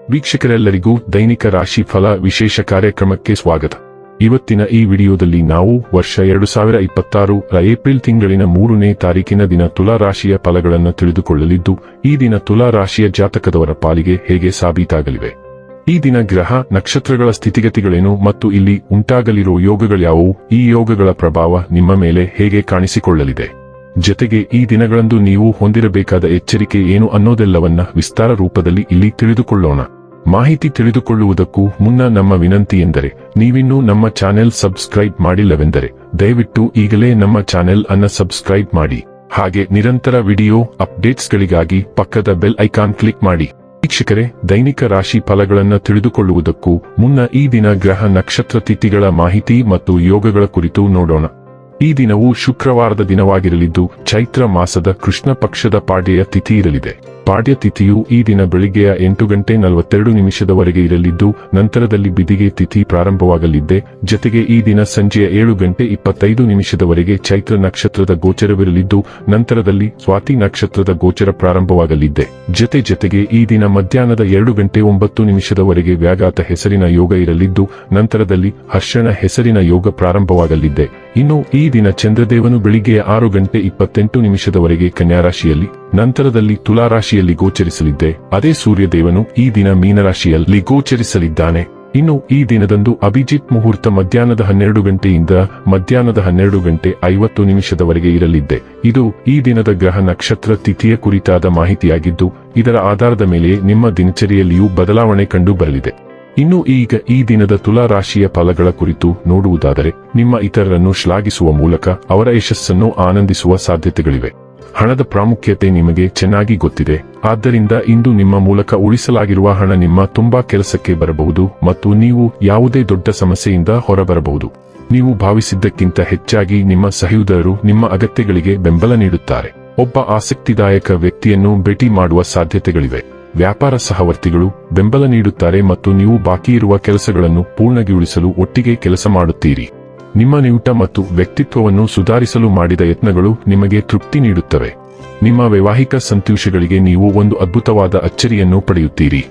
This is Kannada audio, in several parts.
ವೀಕ್ಷಕರೆಲ್ಲರಿಗೂ ದೈನಿಕ ರಾಶಿ ಫಲ ವಿಶೇಷ ಕಾರ್ಯಕ್ರಮಕ್ಕೆ ಸ್ವಾಗತ. ಇವತ್ತಿನ ಈ ವಿಡಿಯೋದಲ್ಲಿ ನಾವು ವರ್ಷ 2026 ಏಪ್ರಿಲ್ ತಿಂಗಳಿನ 3ನೇ ತಾರೀಕಿನ ದಿನ ತುಲಾ ರಾಶಿಯ ಫಲಗಳನ್ನು ತಿಳಿದುಕೊಳ್ಳಲಿದ್ದು, ಈ ದಿನ ತುಲಾ ರಾಶಿಯ ಜಾತಕದವರ ಪಾಲಿಗೆ ಹೇಗೆ ಸಾಬೀತಾಗಲಿವೆ, ಈ ದಿನ ಗ್ರಹ ನಕ್ಷತ್ರಗಳ ಸ್ಥಿತಿಗತಿಗಳೇನು ಮತ್ತು ಇಲ್ಲಿ ಉಂಟಾಗಲಿರುವ ಯೋಗಗಳ್ಯಾವುವು, ಈ ಯೋಗಗಳ ಪ್ರಭಾವ ನಿಮ್ಮ ಮೇಲೆ ಹೇಗೆ ಕಾಣಿಸಿಕೊಳ್ಳಲಿದೆ, ಜೊತೆಗೆ ಈ ದಿನಗಳಂದು ನೀವು ಹೊಂದಿರಬೇಕಾದ ಎಚ್ಚರಿಕೆ ಏನು ಅನ್ನೋದೆಲ್ಲವನ್ನ ವಿಸ್ತಾರ ರೂಪದಲ್ಲಿ ಇಲ್ಲಿ ತಿಳಿದುಕೊಳ್ಳೋಣ. ಮಾಹಿತಿ ತಿಳಿದುಕೊಳ್ಳುವುದಕ್ಕೂ ಮುನ್ನ ನಮ್ಮ ವಿನಂತಿ ಎಂದರೆ, ನೀವಿನ್ನೂ ನಮ್ಮ ಚಾನೆಲ್ ಸಬ್ಸ್ಕ್ರೈಬ್ ಮಾಡಿಲ್ಲವೆಂದರೆ ದಯವಿಟ್ಟು ಈಗಲೇ ನಮ್ಮ ಚಾನೆಲ್ ಅನ್ನು ಸಬ್ಸ್ಕ್ರೈಬ್ ಮಾಡಿ. ಹಾಗೆ ನಿರಂತರ ವಿಡಿಯೋ ಅಪ್ಡೇಟ್ಸ್ಗಳಿಗಾಗಿ ಪಕ್ಕದ ಬೆಲ್ ಐಕಾನ್ ಕ್ಲಿಕ್ ಮಾಡಿ. ವೀಕ್ಷಕರೇ, ದೈನಿಕ ರಾಶಿ ಫಲಗಳನ್ನು ತಿಳಿದುಕೊಳ್ಳುವುದಕ್ಕೂ ಮುನ್ನ ಈ ದಿನ ಗ್ರಹ ನಕ್ಷತ್ರ ತಿಥಿಗಳ ಮಾಹಿತಿ ಮತ್ತು ಯೋಗಗಳ ಕುರಿತು ನೋಡೋಣ. ಈ ದಿನವು ಶುಕ್ರವಾರದ ದಿನವಾಗಿರಲಿದ್ದು, ಚೈತ್ರ ಮಾಸದ ಕೃಷ್ಣ ಪಕ್ಷದ ಪಾಡ್ಯ ತಿಥಿ ಇರಲಿದೆ. ಪಾಡ್ಯ ತಿಥಿಯು ಈ ದಿನ ಬೆಳಿಗ್ಗೆಯ 8:42 ಇರಲಿದ್ದು, ನಂತರದಲ್ಲಿ ಬಿದಿಗೆ ತಿಥಿ ಪ್ರಾರಂಭವಾಗಲಿದೆ. ಜೊತೆಗೆ ಈ ದಿನ ಸಂಜೆಯ 7:25 ಚೈತ್ರ ನಕ್ಷತ್ರದ ಗೋಚರವಿರಲಿದ್ದು, ನಂತರದಲ್ಲಿ ಸ್ವಾತಿ ನಕ್ಷತ್ರದ ಗೋಚರ ಪ್ರಾರಂಭವಾಗಲಿದೆ. ಜೊತೆಗೆ ಈ ದಿನ ಮಧ್ಯಾಹ್ನದ 2:09 ವ್ಯಾಘಾತ ಹೆಸರಿನ ಯೋಗ ಇರಲಿದ್ದು, ನಂತರದಲ್ಲಿ ಹರ್ಷಣ ಹೆಸರಿನ ಯೋಗ ಪ್ರಾರಂಭವಾಗಲಿದೆ. ಇನ್ನು ಈ ದಿನ ಚಂದ್ರದೇವನು ಬೆಳಿಗ್ಗೆಯ 6:28 ಕನ್ಯಾರಾಶಿಯಲ್ಲಿ, ನಂತರದಲ್ಲಿ ತುಲಾರಾಶಿಯಲ್ಲಿ ಗೋಚರಿಸಲಿದ್ದೆ. ಅದೇ ಸೂರ್ಯದೇವನು ಈ ದಿನ ಮೀನರಾಶಿಯಲ್ಲಿ ಗೋಚರಿಸಲಿದ್ದಾನೆ. ಇನ್ನು ಈ ದಿನದಂದು ಅಭಿಜಿತ್ ಮುಹೂರ್ತ ಮಧ್ಯಾಹ್ನದ 12 ಮಧ್ಯಾಹ್ನದ 12:50 ಇರಲಿದ್ದೆ. ಇದು ಈ ದಿನದ ಗ್ರಹ ನಕ್ಷತ್ರ ತಿಥಿಯ ಕುರಿತಾದ ಮಾಹಿತಿಯಾಗಿದ್ದು, ಇದರ ಆಧಾರದ ಮೇಲೆ ನಿಮ್ಮ ದಿನಚರಿಯಲ್ಲಿಯೂ ಬದಲಾವಣೆ ಕಂಡು ಬರಲಿದೆ. ಇನ್ನು ಈಗ ಈ ದಿನದ ತುಲಾ ರಾಶಿಯ ಫಲಗಳ ಕುರಿತು ನೋಡುವುದಾದರೆ, ನಿಮ್ಮ ಇತರರನ್ನು ಶ್ಲಾಘಿಸುವ ಮೂಲಕ ಅವರ ಯಶಸ್ಸನ್ನು ಆನಂದಿಸುವ ಸಾಧ್ಯತೆಗಳಿವೆ. ಹಣದ ಪ್ರಾಮುಖ್ಯತೆ ನಿಮಗೆ ಚೆನ್ನಾಗಿ ಗೊತ್ತಿದೆ. ಆದ್ದರಿಂದ ಇಂದು ನಿಮ್ಮ ಮೂಲಕ ಉಳಿಸಲಾಗಿರುವ ಹಣ ನಿಮ್ಮ ತುಂಬಾ ಕೆಲಸಕ್ಕೆ ಬರಬಹುದು ಮತ್ತು ನೀವು ಯಾವುದೇ ದೊಡ್ಡ ಸಮಸ್ಯೆಯಿಂದ ಹೊರಬರಬಹುದು. ನೀವು ಭಾವಿಸಿದ್ದಕ್ಕಿಂತ ಹೆಚ್ಚಾಗಿ ನಿಮ್ಮ ಸಹೋದರರು ನಿಮ್ಮ ಅಗತ್ಯಗಳಿಗೆ ಬೆಂಬಲ ನೀಡುತ್ತಾರೆ. ಒಬ್ಬ ಆಸಕ್ತಿದಾಯಕ ವ್ಯಕ್ತಿಯನ್ನು ಭೇಟಿ ಮಾಡುವ ಸಾಧ್ಯತೆಗಳಿವೆ. ವ್ಯಾಪಾರ ಸಹವರ್ತಿಗಳು ಬೆಂಬಲ ನೀಡುತ್ತಾರೆ ಮತ್ತು ನೀವು ಬಾಕಿ ಇರುವ ಕೆಲಸಗಳನ್ನು ಪೂರ್ಣಗೊಳಿಸಲು ಒಟ್ಟಿಗೆ ಕೆಲಸ ಮಾಡುತ್ತೀರಿ. ನಿಮ್ಮ ನಿಯುಟ ಮತ್ತು ವ್ಯಕ್ತಿತ್ವವನ್ನು ಸುಧಾರಿಸಲು ಮಾಡಿದ ಯತ್ನಗಳು ನಿಮಗೆ ತೃಪ್ತಿ ನೀಡುತ್ತವೆ. ನಿಮ್ಮ ವೈವಾಹಿಕ ಸಂತೋಷಗಳಿಗೆ ನೀವು ಒಂದು ಅದ್ಭುತವಾದ ಅಚ್ಚರಿಯನ್ನು ಪಡೆಯುತ್ತೀರಿ.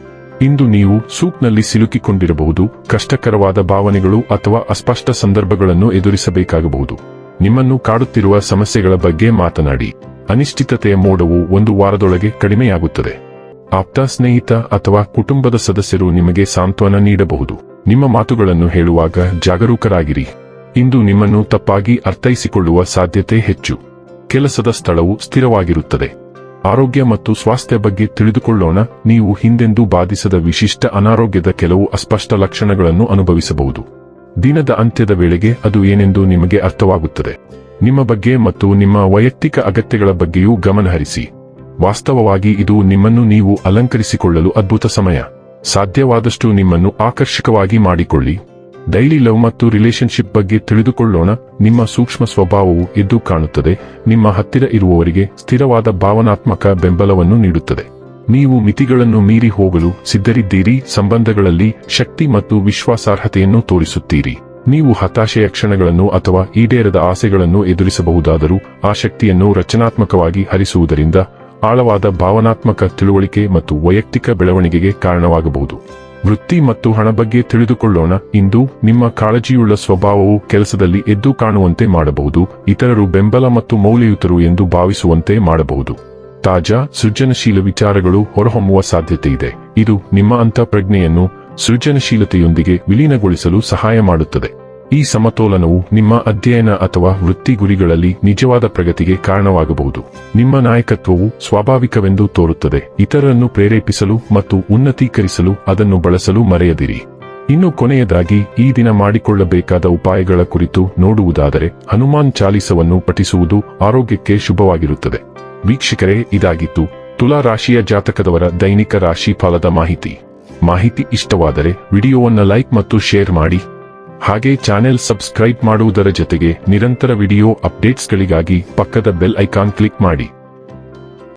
ಇಂದು ನೀವು ಸೂಕ್ನಲ್ಲಿ ಸಿಲುಕಿಕೊಂಡಿರಬಹುದು, ಕಷ್ಟಕರವಾದ ಭಾವನೆಗಳು ಅಥವಾ ಅಸ್ಪಷ್ಟ ಸಂದರ್ಭಗಳನ್ನು ಎದುರಿಸಬೇಕಾಗಬಹುದು. ನಿಮ್ಮನ್ನು ಕಾಡುತ್ತಿರುವ ಸಮಸ್ಯೆಗಳ ಬಗ್ಗೆ ಮಾತನಾಡಿ. ಅನಿಶ್ಚಿತತೆಯ ಮೋಡವು ಒಂದು ವಾರದೊಳಗೆ ಕಡಿಮೆಯಾಗುತ್ತದೆ. ಆಪ್ತ ಸ್ನೇಹಿತ ಅಥವಾ ಕುಟುಂಬದ ಸದಸ್ಯರು ನಿಮಗೆ ಸಾಂತ್ವನ ನೀಡಬಹುದು. ನಿಮ್ಮ ಮಾತುಗಳನ್ನು ಹೇಳುವಾಗ ಜಾಗರೂಕರಾಗಿರಿ. ಇಂದು ನಿಮ್ಮನ್ನು ತಪ್ಪಾಗಿ ಅರ್ಥೈಸಿಕೊಳ್ಳುವ ಸಾಧ್ಯತೆ ಹೆಚ್ಚು. ಕೆಲಸದ ಸ್ಥಳವು ಸ್ಥಿರವಾಗಿರುತ್ತದೆ. ಆರೋಗ್ಯ ಮತ್ತು ಸ್ವಾಸ್ಥ್ಯ ಬಗ್ಗೆ ತಿಳಿದುಕೊಳ್ಳೋಣ. ನೀವು ಹಿಂದೆಂದೂ ಬಾಧಿಸದ ವಿಶಿಷ್ಟ ಅನಾರೋಗ್ಯದ ಕೆಲವು ಅಸ್ಪಷ್ಟ ಲಕ್ಷಣಗಳನ್ನು ಅನುಭವಿಸಬಹುದು. ದಿನದ ಅಂತ್ಯದ ವೇಳೆಗೆ ಅದು ಏನೆಂದು ನಿಮಗೆ ಅರ್ಥವಾಗುತ್ತದೆ. ನಿಮ್ಮ ಬಗ್ಗೆ ಮತ್ತು ನಿಮ್ಮ ವೈಯಕ್ತಿಕ ಅಗತ್ಯಗಳ ಬಗ್ಗೆಯೂ ಗಮನಹರಿಸಿ. ವಾಸ್ತವವಾಗಿ ಇದು ನಿಮ್ಮನ್ನು ನೀವು ಅಲಂಕರಿಸಿಕೊಳ್ಳಲು ಅದ್ಭುತ ಸಮಯ. ಸಾಧ್ಯವಾದಷ್ಟು ನಿಮ್ಮನ್ನು ಆಕರ್ಷಕವಾಗಿ ಮಾಡಿಕೊಳ್ಳಿ. ಡೈಲಿ ಲವ್ ಮತ್ತು ರಿಲೇಶನ್ಶಿಪ್ ಬಗ್ಗೆ ತಿಳಿದುಕೊಳ್ಳೋಣ. ನಿಮ್ಮ ಸೂಕ್ಷ್ಮ ಸ್ವಭಾವವು ಎದ್ದು ಕಾಣುತ್ತದೆ. ನಿಮ್ಮ ಹತ್ತಿರ ಇರುವವರಿಗೆ ಸ್ಥಿರವಾದ ಭಾವನಾತ್ಮಕ ಬೆಂಬಲವನ್ನು ನೀಡುತ್ತದೆ. ನೀವು ಮಿತಿಗಳನ್ನು ಮೀರಿ ಹೋಗಲು ಸಿದ್ಧರಿದ್ದೀರಿ. ಸಂಬಂಧಗಳಲ್ಲಿ ಶಕ್ತಿ ಮತ್ತು ವಿಶ್ವಾಸಾರ್ಹತೆಯನ್ನು ತೋರಿಸುತ್ತೀರಿ. ನೀವು ಹತಾಶೆಯ ಕ್ಷಣಗಳನ್ನು ಅಥವಾ ಈಡೇರದ ಆಸೆಗಳನ್ನು ಎದುರಿಸಬಹುದಾದರೂ, ಆ ಶಕ್ತಿಯನ್ನು ರಚನಾತ್ಮಕವಾಗಿ ಹರಿಸುವುದರಿಂದ ಆಳವಾದ ಭಾವನಾತ್ಮಕ ತಿಳುವಳಿಕೆ ಮತ್ತು ವೈಯಕ್ತಿಕ ಬೆಳವಣಿಗೆಗೆ ಕಾರಣವಾಗಬಹುದು. ವೃತ್ತಿ ಮತ್ತು ಹಣ ಬಗ್ಗೆ ತಿಳಿದುಕೊಳ್ಳೋಣ. ಇಂದು ನಿಮ್ಮ ಕಾಳಜಿಯುಳ್ಳ ಸ್ವಭಾವವು ಕೆಲಸದಲ್ಲಿ ಎದ್ದು ಕಾಣುವಂತೆ ಮಾಡಬಹುದು. ಇತರರು ಬೆಂಬಲ ಮತ್ತು ಮೌಲ್ಯಯುತರು ಎಂದು ಭಾವಿಸುವಂತೆ ಮಾಡಬಹುದು. ತಾಜಾ ಸೃಜನಶೀಲ ವಿಚಾರಗಳು ಹೊರಹೊಮ್ಮುವ ಸಾಧ್ಯತೆಯಿದೆ. ಇದು ನಿಮ್ಮ ಅಂತಃಪ್ರಜ್ಞೆಯನ್ನು ಸೃಜನಶೀಲತೆಯೊಂದಿಗೆ ವಿಲೀನಗೊಳಿಸಲು ಸಹಾಯ ಮಾಡುತ್ತದೆ. ಈ ಸಮತೋಲನವು ನಿಮ್ಮ ಅಧ್ಯಯನ ಅಥವಾ ವೃತ್ತಿ ಗುರಿಗಳಲ್ಲಿ ನಿಜವಾದ ಪ್ರಗತಿಗೆ ಕಾರಣವಾಗಬಹುದು. ನಿಮ್ಮ ನಾಯಕತ್ವವು ಸ್ವಾಭಾವಿಕವೆಂದು ತೋರುತ್ತದೆ. ಇತರರನ್ನು ಪ್ರೇರೇಪಿಸಲು ಮತ್ತು ಉನ್ನತೀಕರಿಸಲು ಅದನ್ನು ಬಳಸಲು ಮರೆಯದಿರಿ. ಇನ್ನು ಕೊನೆಯದಾಗಿ ಈ ದಿನ ಮಾಡಿಕೊಳ್ಳಬೇಕಾದ ಉಪಾಯಗಳ ಕುರಿತು ನೋಡುವುದಾದರೆ, ಹನುಮಾನ್ ಚಾಲಿಸವನ್ನು ಪಠಿಸುವುದು ಆರೋಗ್ಯಕ್ಕೆ ಶುಭವಾಗಿರುತ್ತದೆ. ವೀಕ್ಷಕರೇ, ಇದಾಗಿತ್ತು ತುಲಾ ರಾಶಿಯ ಜಾತಕದವರ ದೈನಿಕ ರಾಶಿ ಫಲದ ಮಾಹಿತಿ ಇಷ್ಟವಾದರೆ ವಿಡಿಯೋವನ್ನು ಲೈಕ್ ಮತ್ತು ಶೇರ್ ಮಾಡಿ. ಹಾಗೆ ಚಾನೆಲ್ ಸಬ್ಸ್ಕ್ರೈಬ್ ಮಾಡುವುದರ ಜೊತೆಗೆ ನಿರಂತರ ವಿಡಿಯೋ ಅಪ್ಡೇಟ್ಸ್ಗಳಿಗಾಗಿ ಪಕ್ಕದ ಬೆಲ್ ಐಕಾನ್ ಕ್ಲಿಕ್ ಮಾಡಿ.